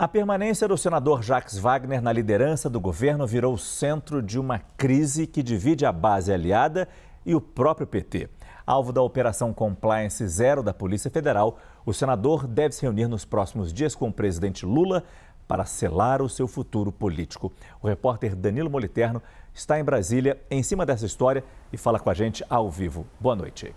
A permanência do senador Jacques Wagner na liderança do governo virou o centro de uma crise que divide a base aliada e o próprio PT. Alvo da Operação Compliance Zero da Polícia Federal, o senador deve se reunir nos próximos dias com o presidente Lula para selar o seu futuro político. O repórter Danilo Moliterno está em Brasília, em cima dessa história, e fala com a gente ao vivo. Boa noite.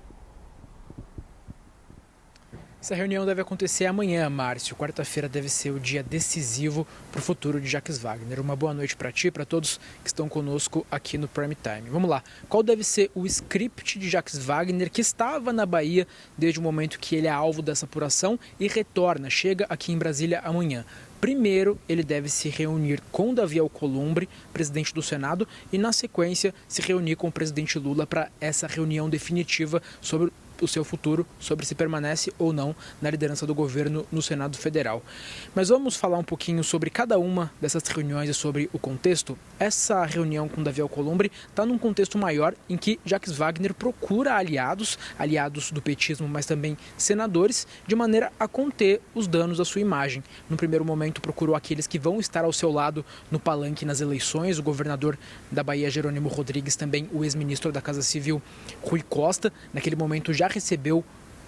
Essa reunião deve acontecer amanhã, Márcio. Quarta-feira deve ser o dia decisivo para o futuro de Jacques Wagner. Uma boa noite para ti e para todos que estão conosco aqui no Prime Time. Vamos lá. Qual deve ser o script de Jacques Wagner, que estava na Bahia desde o momento que ele é alvo dessa apuração e retorna, chega aqui em Brasília amanhã? Primeiro, ele deve se reunir com Davi Alcolumbre, presidente do Senado, e na sequência se reunir com o presidente Lula para essa reunião definitiva sobre o seu futuro, sobre se permanece ou não na liderança do governo no Senado Federal. Mas vamos falar um pouquinho sobre cada uma dessas reuniões e sobre o contexto. Essa reunião com Davi Alcolumbre está num contexto maior em que Jacques Wagner procura aliados do petismo, mas também senadores, de maneira a conter os danos à sua imagem. No primeiro momento procurou aqueles que vão estar ao seu lado no palanque nas eleições, o governador da Bahia, Jerônimo Rodrigues, também o ex-ministro da Casa Civil, Rui Costa. Naquele momento já recebeu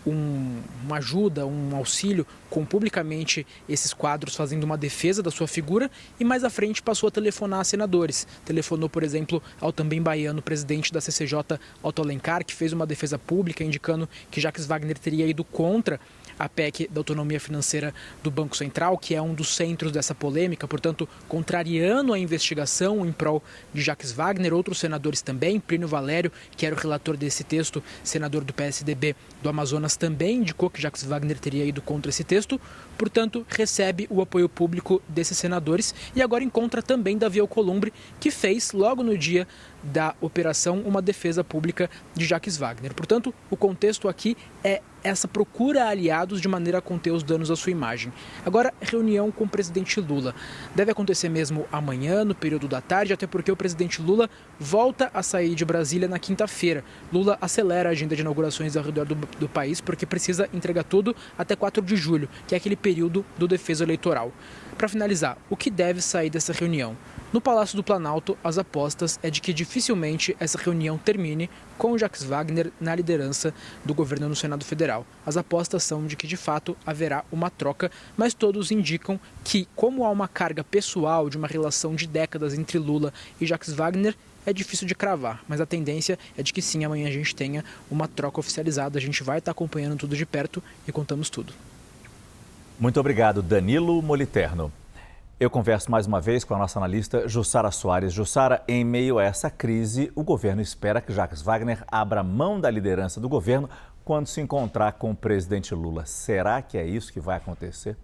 uma ajuda, um auxílio com publicamente esses quadros fazendo uma defesa da sua figura, e mais à frente passou a telefonar a senadores. Telefonou, por exemplo, ao também baiano presidente da CCJ, Otto Alencar, que fez uma defesa pública indicando que Jacques Wagner teria ido contra a PEC da autonomia financeira do Banco Central, que é um dos centros dessa polêmica, portanto, contrariando a investigação em prol de Jacques Wagner. Outros senadores também, Plínio Valério, que era o relator desse texto, senador do PSDB do Amazonas, também indicou que Jacques Wagner teria ido contra esse texto, portanto, recebe o apoio público desses senadores e agora encontra também Davi Alcolumbre, que fez, logo no dia da operação, uma defesa pública de Jacques Wagner. Portanto, o contexto aqui é essa procura a aliados de maneira a conter os danos à sua imagem. Agora, reunião com o presidente Lula. Deve acontecer mesmo amanhã, no período da tarde, até porque o presidente Lula volta a sair de Brasília na quinta-feira. Lula acelera a agenda de inaugurações ao redor do país, porque precisa entregar tudo até 4 de julho, que é aquele período do defeso eleitoral. Para finalizar, o que deve sair dessa reunião? No Palácio do Planalto, as apostas é de que dificilmente essa reunião termine com Jacques Wagner na liderança do governo no Senado Federal. As apostas são de que, de fato, haverá uma troca, mas todos indicam que, como há uma carga pessoal de uma relação de décadas entre Lula e Jacques Wagner, é difícil de cravar, mas a tendência é de que sim, amanhã a gente tenha uma troca oficializada. A gente vai estar acompanhando tudo de perto e contamos tudo. Muito obrigado, Danilo Moliterno. Eu converso mais uma vez com a nossa analista Jussara Soares. Jussara, em meio a essa crise, o governo espera que Jacques Wagner abra mão da liderança do governo quando se encontrar com o presidente Lula. Será que é isso que vai acontecer?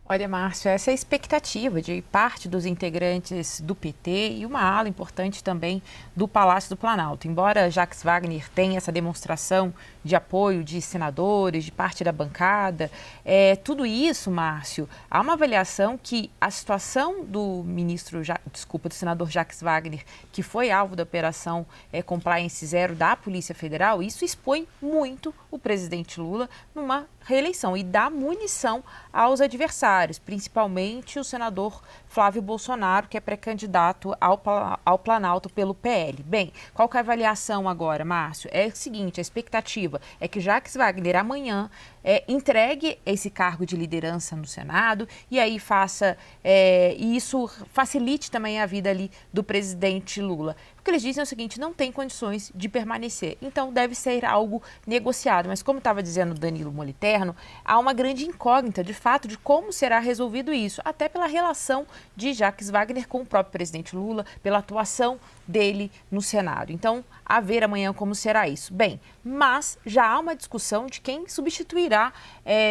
Olha, Márcio, essa é a expectativa de parte dos integrantes do PT e uma ala importante também do Palácio do Planalto. Embora Jacques Wagner tenha essa demonstração de apoio de senadores, de parte da bancada, tudo isso, Márcio, há uma avaliação que a situação do do senador Jacques Wagner, que foi alvo da operação Compliance Zero da Polícia Federal, isso expõe muito o presidente Lula numa reeleição e dá munição aos adversários, principalmente o senador Flávio Bolsonaro, que é pré-candidato ao Planalto pelo PL. Bem, qual que é a avaliação agora, Márcio? É o seguinte, a expectativa é que Jacques Wagner amanhã entregue esse cargo de liderança no Senado e aí e isso facilite também a vida ali do presidente Lula. O que eles dizem é o seguinte, não tem condições de permanecer, então deve ser algo negociado. Mas como estava dizendo Danilo Moliterno, há uma grande incógnita, de fato, de como será resolvido isso, até pela relação de Jacques Wagner com o próprio presidente Lula, pela atuação dele no Senado. Então, a ver amanhã como será isso. Bem, mas já há uma discussão de quem substituirá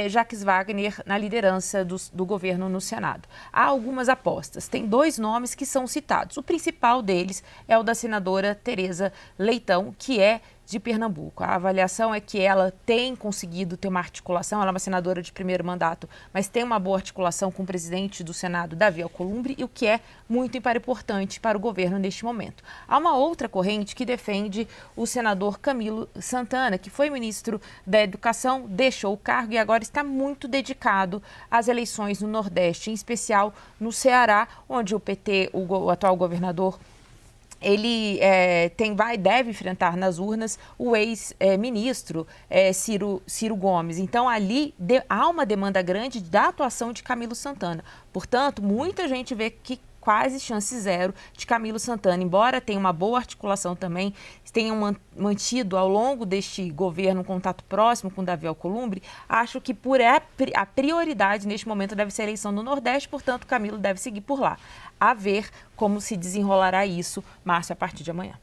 Jacques Wagner na liderança do governo no Senado. Há algumas apostas. Tem 2 nomes que são citados. O principal deles é o da senadora Tereza Leitão, que é de Pernambuco. A avaliação é que ela tem conseguido ter uma articulação, ela é uma senadora de primeiro mandato, mas tem uma boa articulação com o presidente do Senado, Davi Alcolumbre, e o que é muito importante para o governo neste momento. Há uma outra corrente que defende o senador Camilo Santana, que foi ministro da Educação, deixou o cargo e agora está muito dedicado às eleições no Nordeste, em especial no Ceará, onde o PT, o atual governador, ele deve enfrentar nas urnas o ex-ministro Ciro Gomes. Então, ali há uma demanda grande da atuação de Camilo Santana. Portanto, muita gente vê que quase chance zero de Camilo Santana, embora tenha uma boa articulação também, tenham mantido ao longo deste governo um contato próximo com Davi Alcolumbre, acho que a prioridade neste momento deve ser a eleição no Nordeste, portanto, Camilo deve seguir por lá. A ver como se desenrolará isso, Márcio, a partir de amanhã.